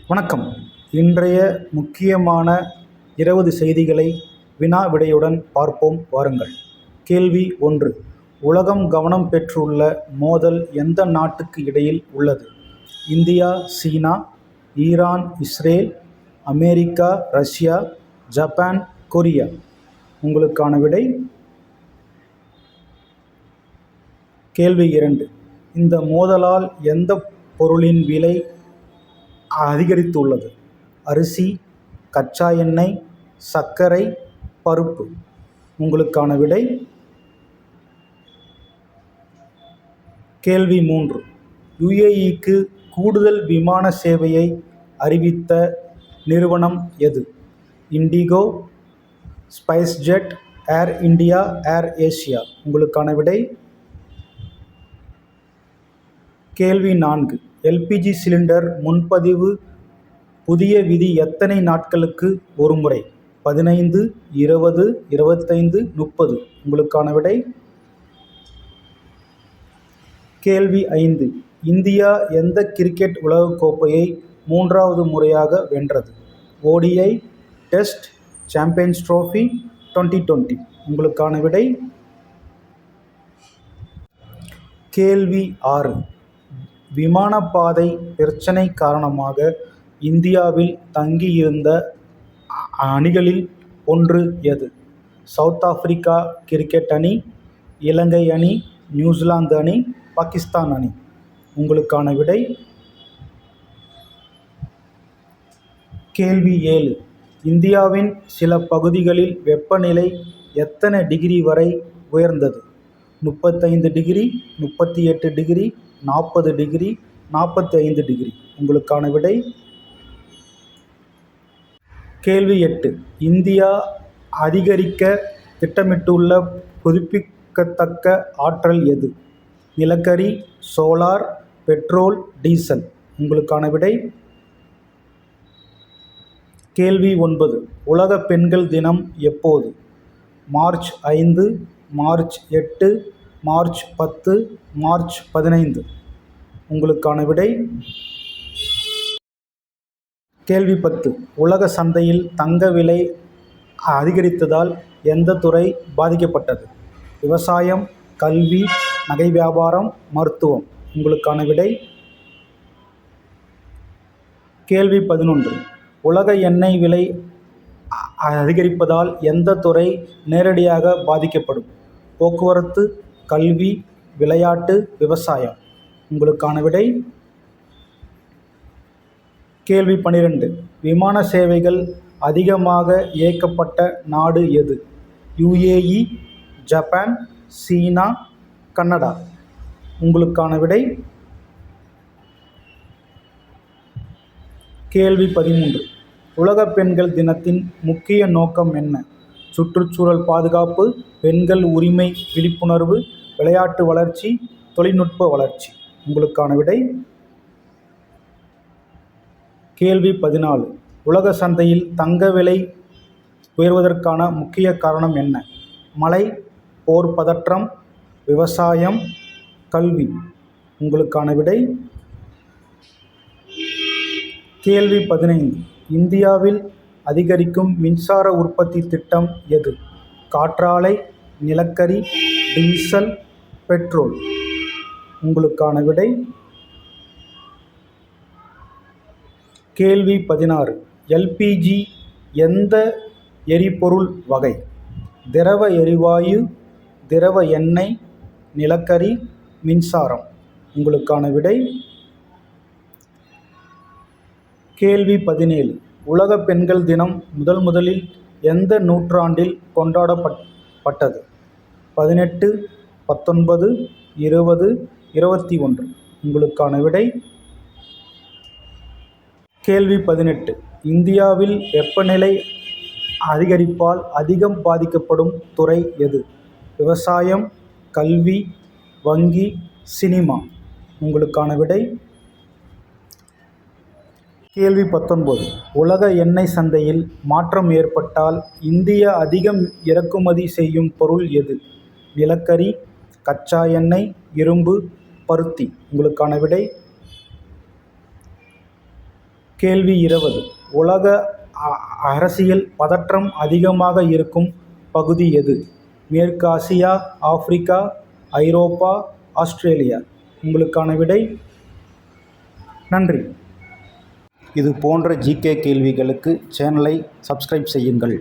வணக்கம். இன்றைய முக்கியமான 20 செய்திகளை வினா விடையுடன் பார்ப்போம் வாருங்கள். கேள்வி 1. உலகம் கவனம் பெற்றுள்ள மோதல் எந்த நாட்டுக்கு இடையில் உள்ளது? இந்தியா சீனா, Iran Israel, America Russia, Japan Korea. உங்களுக்கான விடை கேள்வி 2. இந்த மோதலால் எந்த பொருளின் விலை அதிகரித்துள்ளது? அரிசி, கச்சா எண்ணெய், சர்க்கரை, பருப்பு. உங்களுக்கான விடை கேள்வி 3. UAEக்கு கூடுதல் விமான சேவையை அறிவித்த நிறுவனம் எது? இண்டிகோ, ஸ்பைஸ்ஜெட், ஏர் இந்தியா, ஏர் ஏசியா. உங்களுக்கான விடை கேள்வி 4. LPG சிலிண்டர் முன்பதிவு புதிய விதி எத்தனை நாட்களுக்கு ஒருமுறை? 15, 20, 25, 30. உங்களுக்கான விடை கேள்வி 5. இந்தியா எந்த கிரிக்கெட் உலகக்கோப்பையை 3வது முறையாக வென்றது? ODI, test, champions trophy, 2020. உங்களுக்கான விடை கேள்வி 6. விமானப்பாதை பிரச்சினை காரணமாக இந்தியாவில் தங்கியிருந்த அணிகளில் ஒன்று எது? சவுத் ஆப்பிரிக்கா கிரிக்கெட் அணி, இலங்கை அணி, நியூசிலாந்து அணி, பாகிஸ்தான் அணி. உங்களுக்கான விடை கேள்வி 7. இந்தியாவின் சில பகுதிகளில் வெப்பநிலை எத்தனை டிகிரி வரை உயர்ந்தது? 35 டிகிரி, 38 டிகிரி, 40 டிகிரி, 45 டிகிரி. உங்களுக்கான விடை கேள்வி 8. இந்தியா அதிகரிக்க திட்டமிட்டுள்ள புதுப்பிக்கத்தக்க ஆற்றல் எது? நிலக்கரி, சோலார், பெட்ரோல், டீசல். உங்களுக்கான விடை கேள்வி 9. உலக பெண்கள் தினம் எப்போது? March 5, March 8, March 10, March 15. உங்களுக்கான விடை கேள்வி 10. உலக சந்தையில் தங்க விலை அதிகரித்ததால் எந்த துறை பாதிக்கப்பட்டது? விவசாயம், கல்வி, நகை வியாபாரம், மருத்துவம். உங்களுக்கான விடை கேள்வி 11. உலக எண்ணெய் விலை அதிகரிப்பதால் எந்த துறை நேரடியாக பாதிக்கப்படும்? போக்குவரத்து, கல்வி, விளையாட்டு, விவசாயம். உங்களுக்கான விடை கேள்வி 12. விமான சேவைகள் அதிகமாக இயக்கப்பட்ட நாடு எது? UAE, ஜப்பான், சீனா, கனடா. உங்களுக்கான விடை கேள்வி 13. உலக பெண்கள் தினத்தின் முக்கிய நோக்கம் என்ன? சுற்றுச்சூழல் பாதுகாப்பு, பெண்கள் உரிமை விழிப்புணர்வு, விளையாட்டு வளர்ச்சி, தொழில்நுட்ப வளர்ச்சி. உங்களுக்கான விடை கேள்வி 14. உலக சந்தையில் தங்க விலை உயர்வதற்கான முக்கிய காரணம் என்ன? மழை, போர் பதற்றம், விவசாயம், கல்வி. உங்களுக்கான விடை கேள்வி 15. இந்தியாவில் அதிகரிக்கும் மின்சார உற்பத்தி திட்டம் எது? காற்றாலை, நிலக்கரி, டீசல், பெட்ரோல். உங்களுக்கான விடை கேள்வி 16. LPG எந்த எரிபொருள் வகை? திரவ எரிவாயு, திரவ எண்ணெய், நிலக்கரி, மின்சாரம். உங்களுக்கான விடை கேள்வி 17. உலக பெண்கள் தினம் முதலில் எந்த நூற்றாண்டில் கொண்டாடப்பட்டது? 18, 19, 20, 21. உங்களுக்கான விடை கேள்வி 18. இந்தியாவில் வெப்பநிலை அதிகரிப்பால் அதிகம் பாதிக்கப்படும் துறை எது? விவசாயம், கல்வி, வங்கி, சினிமா. உங்களுக்கான விடை கேள்வி 19. உலக எண்ணெய் சந்தையில் மாற்றம் ஏற்பட்டால் இந்தியா அதிகம் இறக்குமதி செய்யும் பொருள் எது? நிலக்கரி, கச்சா எண்ணெய், இரும்பு, பருத்தி. உங்களுக்கான விடை கேள்வி 20. உலக அரசியல் பதற்றம் அதிகமாக இருக்கும் பகுதி எது? மேற்கு ஆசியா, ஆப்பிரிக்கா, ஐரோப்பா, ஆஸ்திரேலியா. உங்களுக்கான விடை. நன்றி. இது போன்ற ஜிகே கேள்விகளுக்கு சேனலை சப்ஸ்கிரைப் செய்யுங்கள்.